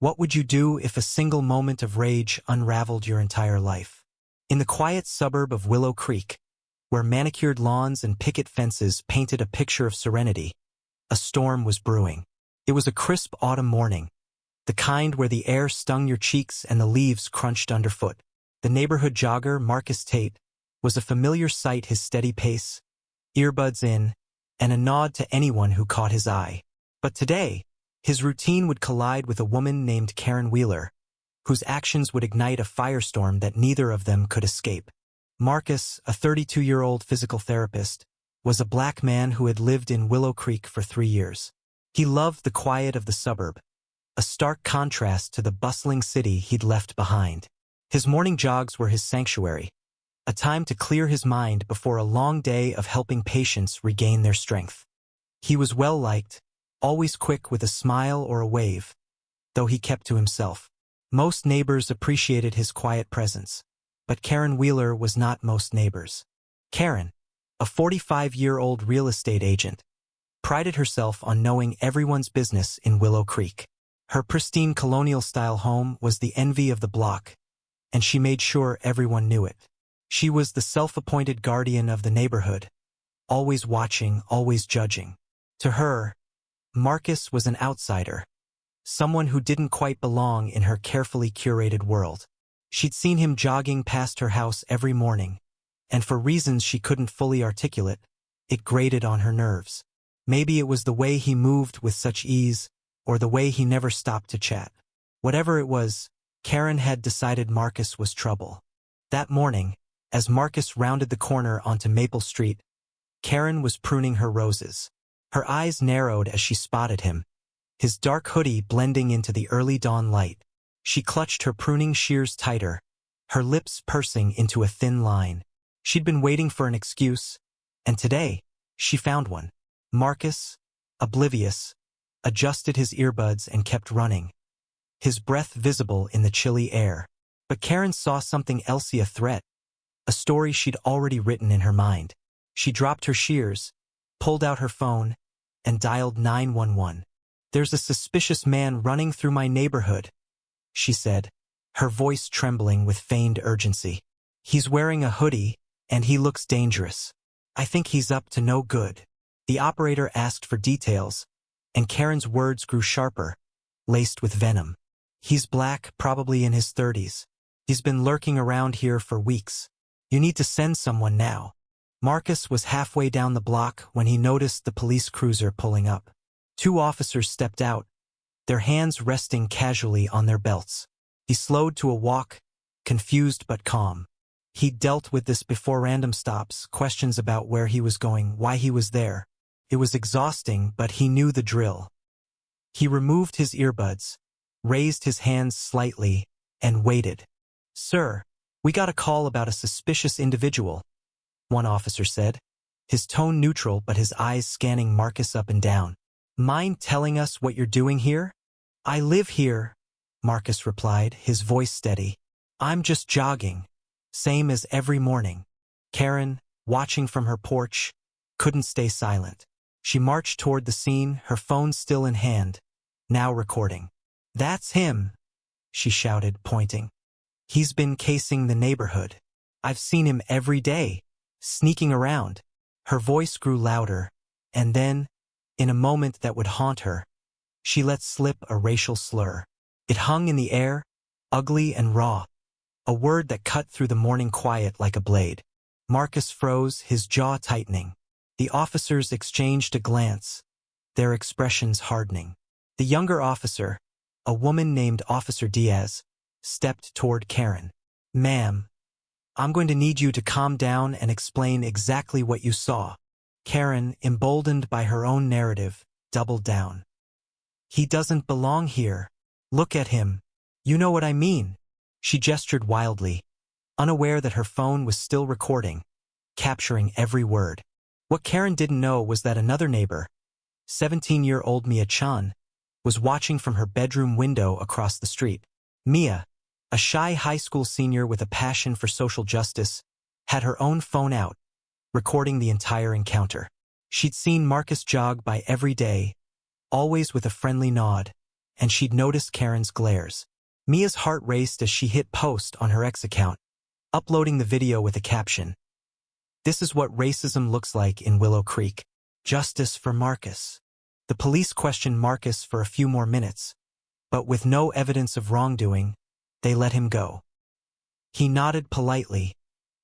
What would you do if a single moment of rage unraveled your entire life? In the quiet suburb of Willow Creek, where manicured lawns and picket fences painted a picture of serenity, a storm was brewing. It was a crisp autumn morning, the kind where the air stung your cheeks and the leaves crunched underfoot. The neighborhood jogger, Marcus Tate, was a familiar sight, his steady pace, earbuds in, and a nod to anyone who caught his eye. But today, his routine would collide with a woman named Karen Wheeler, whose actions would ignite a firestorm that neither of them could escape. Marcus, a 32-year-old physical therapist, was a black man who had lived in Willow Creek for 3 years. He loved the quiet of the suburb, a stark contrast to the bustling city he'd left behind. His morning jogs were his sanctuary, a time to clear his mind before a long day of helping patients regain their strength. He was well-liked, always quick with a smile or a wave, though he kept to himself. Most neighbors appreciated his quiet presence, but Karen Wheeler was not most neighbors. Karen, a 45-year-old real estate agent, prided herself on knowing everyone's business in Willow Creek. Her pristine colonial-style home was the envy of the block, and she made sure everyone knew it. She was the self-appointed guardian of the neighborhood, always watching, always judging. To her, Marcus was an outsider, someone who didn't quite belong in her carefully curated world. She'd seen him jogging past her house every morning, and for reasons she couldn't fully articulate, it grated on her nerves. Maybe it was the way he moved with such ease, or the way he never stopped to chat. Whatever it was, Karen had decided Marcus was trouble. That morning, as Marcus rounded the corner onto Maple Street, Karen was pruning her roses. Her eyes narrowed as she spotted him, his dark hoodie blending into the early dawn light. She clutched her pruning shears tighter, her lips pursing into a thin line. She'd been waiting for an excuse, and today, she found one. Marcus, oblivious, adjusted his earbuds and kept running, his breath visible in the chilly air. But Karen saw something else, a threat, a story she'd already written in her mind. She dropped her shears, pulled out her phone, and dialed 911. "There's a suspicious man running through my neighborhood," she said, her voice trembling with feigned urgency. "He's wearing a hoodie, and he looks dangerous. I think he's up to no good." The operator asked for details, and Karen's words grew sharper, laced with venom. "He's black, probably in his 30s. He's been lurking around here for weeks. You need to send someone now." Marcus was halfway down the block when he noticed the police cruiser pulling up. 2 officers stepped out, their hands resting casually on their belts. He slowed to a walk, confused but calm. He'd dealt with this before: random stops, questions about where he was going, why he was there. It was exhausting, but he knew the drill. He removed his earbuds, raised his hands slightly, and waited. "Sir, we got a call about a suspicious individual," one officer said, his tone neutral but his eyes scanning Marcus up and down. "Mind telling us what you're doing here?" "I live here," Marcus replied, his voice steady. "I'm just jogging, same as every morning." Karen, watching from her porch, couldn't stay silent. She marched toward the scene, her phone still in hand, now recording. "That's him," she shouted, pointing. "He's been casing the neighborhood. I've seen him every day, sneaking around." Her voice grew louder, and then, in a moment that would haunt her, she let slip a racial slur. It hung in the air, ugly and raw, a word that cut through the morning quiet like a blade. Marcus froze, his jaw tightening. The officers exchanged a glance, their expressions hardening. The younger officer, a woman named Officer Diaz, stepped toward Karen. "Ma'am, I'm going to need you to calm down and explain exactly what you saw." Karen, emboldened by her own narrative, doubled down. "He doesn't belong here. Look at him. You know what I mean." She gestured wildly, unaware that her phone was still recording, capturing every word. What Karen didn't know was that another neighbor, 17-year-old Mia Chan, was watching from her bedroom window across the street. Mia, a shy high school senior with a passion for social justice, had her own phone out, recording the entire encounter. She'd seen Marcus jog by every day, always with a friendly nod, and she'd noticed Karen's glares. Mia's heart raced as she hit post on her ex account, uploading the video with a caption. "This is what racism looks like in Willow Creek. Justice for Marcus." The police questioned Marcus for a few more minutes, but with no evidence of wrongdoing, they let him go. He nodded politely,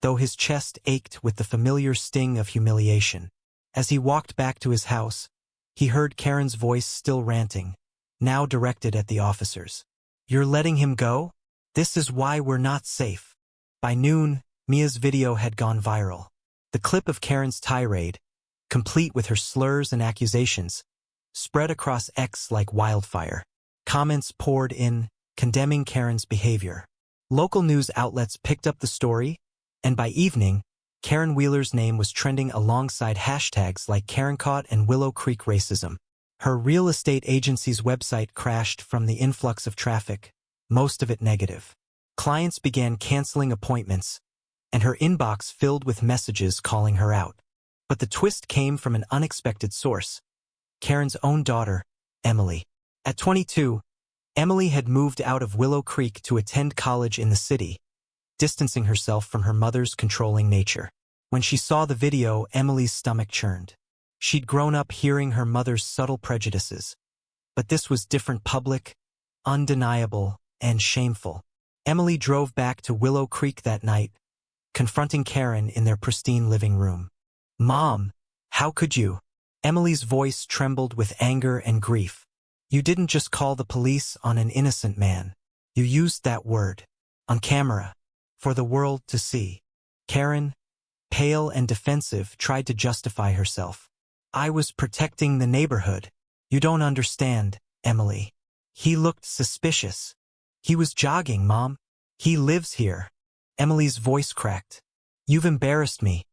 though his chest ached with the familiar sting of humiliation. As he walked back to his house, he heard Karen's voice still ranting, now directed at the officers. "You're letting him go? This is why we're not safe." By noon, Mia's video had gone viral. The clip of Karen's tirade, complete with her slurs and accusations, spread across X like wildfire. Comments poured in, condemning Karen's behavior. Local news outlets picked up the story, and by evening, Karen Wheeler's name was trending alongside hashtags like KarenCaught and Willow Creek racism. Her real estate agency's website crashed from the influx of traffic, most of it negative. Clients began canceling appointments, and her inbox filled with messages calling her out. But the twist came from an unexpected source: Karen's own daughter, Emily. At 22, Emily had moved out of Willow Creek to attend college in the city, distancing herself from her mother's controlling nature. When she saw the video, Emily's stomach churned. She'd grown up hearing her mother's subtle prejudices, but this was different: public, undeniable, and shameful. Emily drove back to Willow Creek that night, confronting Karen in their pristine living room. "Mom, how could you?" Emily's voice trembled with anger and grief. "You didn't just call the police on an innocent man. You used that word, on camera, for the world to see." Karen, pale and defensive, tried to justify herself. "I was protecting the neighborhood. You don't understand, Emily. He looked suspicious. He was jogging, Mom. He lives here." Emily's voice cracked. "You've embarrassed me,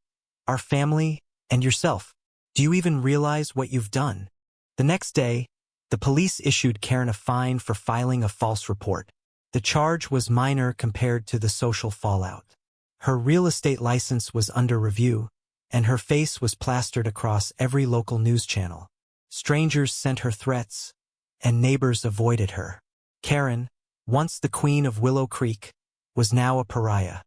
our family, and yourself. Do you even realize what you've done?" The next day, the police issued Karen a fine for filing a false report. The charge was minor compared to the social fallout. Her real estate license was under review, and her face was plastered across every local news channel. Strangers sent her threats, and neighbors avoided her. Karen, once the queen of Willow Creek, was now a pariah.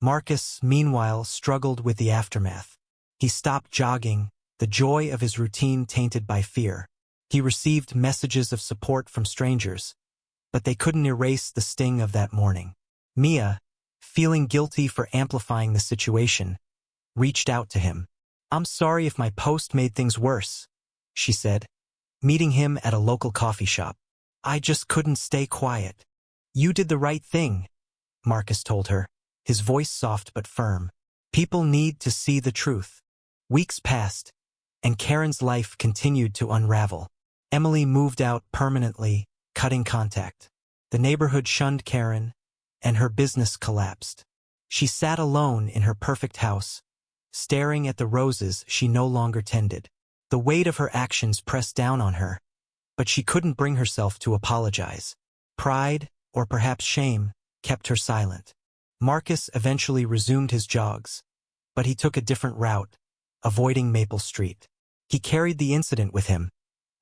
Marcus, meanwhile, struggled with the aftermath. He stopped jogging, the joy of his routine tainted by fear. He received messages of support from strangers, but they couldn't erase the sting of that morning. Mia, feeling guilty for amplifying the situation, reached out to him. "I'm sorry if my post made things worse," she said, meeting him at a local coffee shop. "I just couldn't stay quiet." "You did the right thing," Marcus told her, his voice soft but firm. "People need to see the truth." Weeks passed, and Karen's life continued to unravel. Emily moved out permanently, cutting contact. The neighborhood shunned Karen, and her business collapsed. She sat alone in her perfect house, staring at the roses she no longer tended. The weight of her actions pressed down on her, but she couldn't bring herself to apologize. Pride, or perhaps shame, kept her silent. Marcus eventually resumed his jogs, but he took a different route, avoiding Maple Street. He carried the incident with him,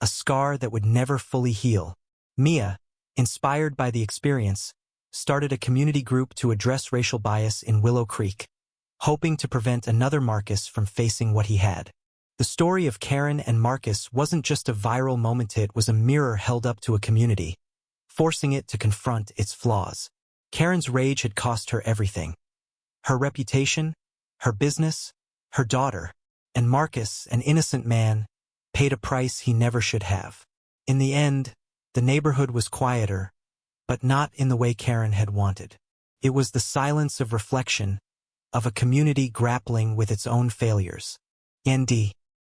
a scar that would never fully heal. Mia, inspired by the experience, started a community group to address racial bias in Willow Creek, hoping to prevent another Marcus from facing what he had. The story of Karen and Marcus wasn't just a viral moment, it was a mirror held up to a community, forcing it to confront its flaws. Karen's rage had cost her everything: her reputation, her business, her daughter, and Marcus, an innocent man, paid a price he never should have. In the end, the neighborhood was quieter, but not in the way Karen had wanted. It was the silence of reflection, of a community grappling with its own failures. ND.